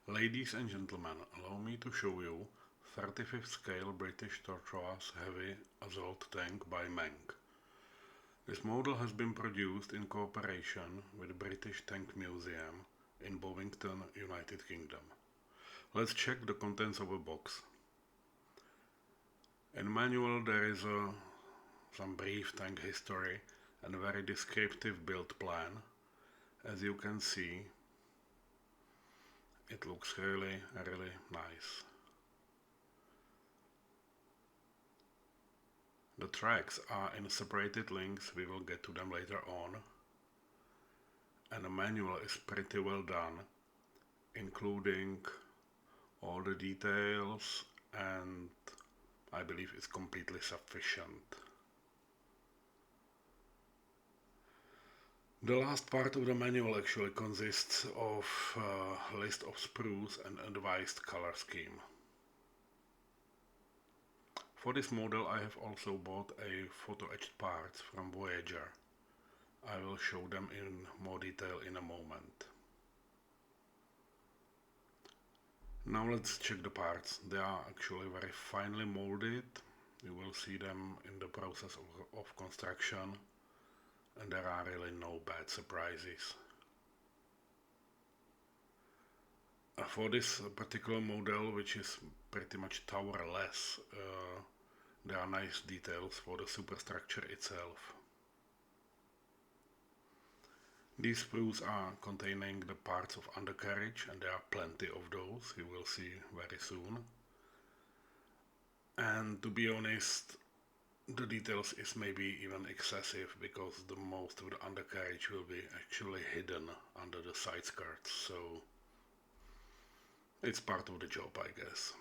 Ladies and gentlemen, allow me to show you 35th scale British Tortoise heavy assault tank by Meng. This model has been produced in cooperation with the British Tank Museum in Bovington, United Kingdom. Let's check the contents of a box. In the manual there is some brief tank history and a very descriptive build plan. As you can see, it looks really nice. The tracks are in separated links, we will get to them later on. And the manual is pretty well done, including all the details, and I believe it's completely sufficient. The last part of the manual actually consists of a list of sprues and advised color scheme. For this model I have also bought a photo-etched parts from Voyager. I will show them in more detail in a moment. Now let's check the parts. They are actually very finely molded. You will see them in the process of construction, and there are really no bad surprises. For this particular model, which is pretty much towerless, there are nice details for the superstructure itself. These sprues are containing the parts of undercarriage, and there are plenty of those, you will see very soon. And to be honest, the details is maybe even excessive, because the most of the undercarriage will be actually hidden under the side skirts, so it's part of the job, I guess.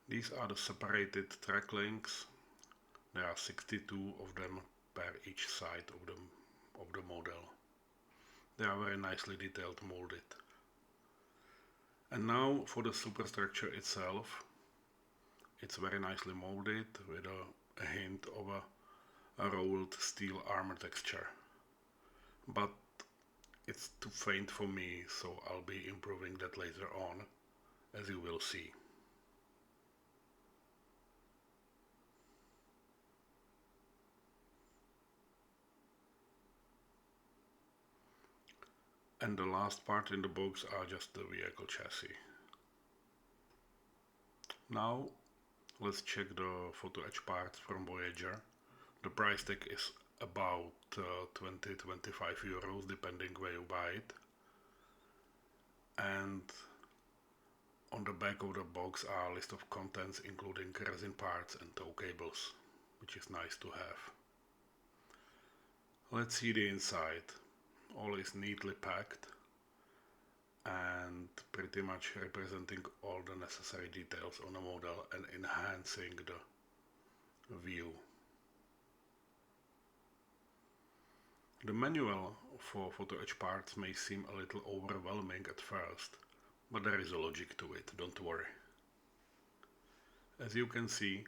These are the separated track links. There are 62 of them per each side of the model. They are very nicely detailed, molded. And now for the superstructure itself. It's very nicely molded with a hint of a rolled steel armor texture. But it's too faint for me, so I'll be improving that later on, as you will see. And the last part in the box are just the vehicle chassis. Now let's check the photo etch parts from Voyager. The price tag is about 20-25 euros depending where you buy it. And on the back of the box are a list of contents including resin parts and tow cables, which is nice to have. Let's see the inside. All is neatly packed and pretty much representing all the necessary details on the model and enhancing the view. The manual for photo etch parts may seem a little overwhelming at first, but there is a logic to it, don't worry. As you can see,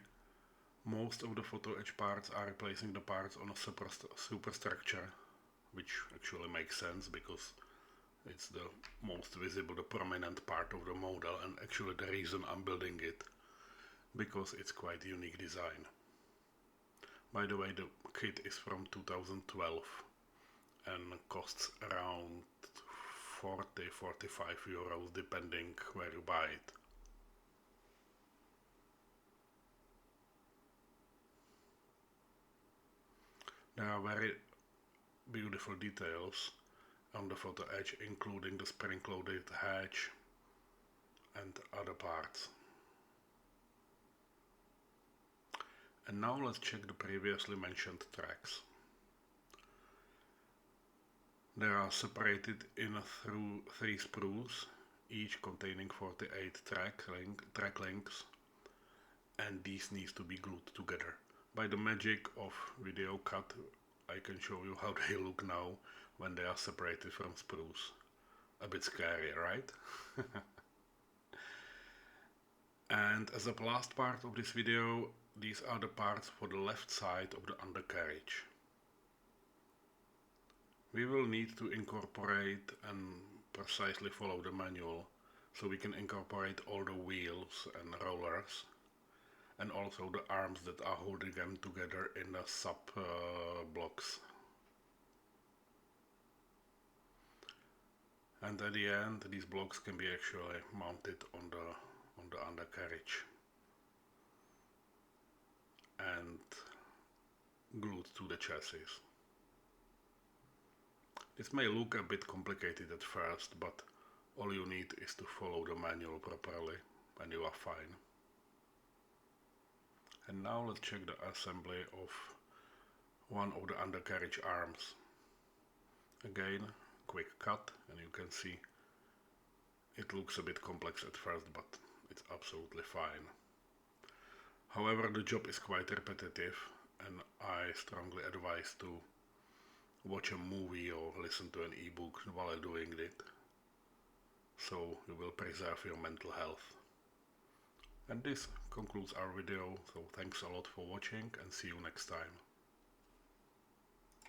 most of the photo etch parts are replacing the parts on a superstructure, which actually makes sense because it's the most visible, the prominent part of the model, and actually the reason I'm building it, because it's quite a unique design. By the way, the kit is from 2012 and costs around 40-45 euros depending where you buy it. There are very beautiful details on the photo edge, including the spring-loaded hatch and other parts. And now let's check the previously mentioned tracks. They are separated in through 3 sprues, each containing 48 track lengths, and these need to be glued together. By the magic of video cut, I can show you how they look now when they are separated from sprues. A bit scary, right? And as a last part of this video, these are the parts for the left side of the undercarriage. We will need to incorporate and precisely follow the manual, so we can incorporate all the wheels and rollers and also the arms that are holding them together in the sub blocks. And at the end, these blocks can be actually mounted on the undercarriage and glued to the chassis. This may look a bit complicated at first, but all you need is to follow the manual properly and you are fine. And now let's check the assembly of one of the undercarriage arms. Again, quick cut, and you can see it looks a bit complex at first, but it's absolutely fine. However, the job is quite repetitive, and I strongly advise to watch a movie or listen to an ebook while doing it, so you will preserve your mental health. And this concludes our video, so thanks a lot for watching and see you next time.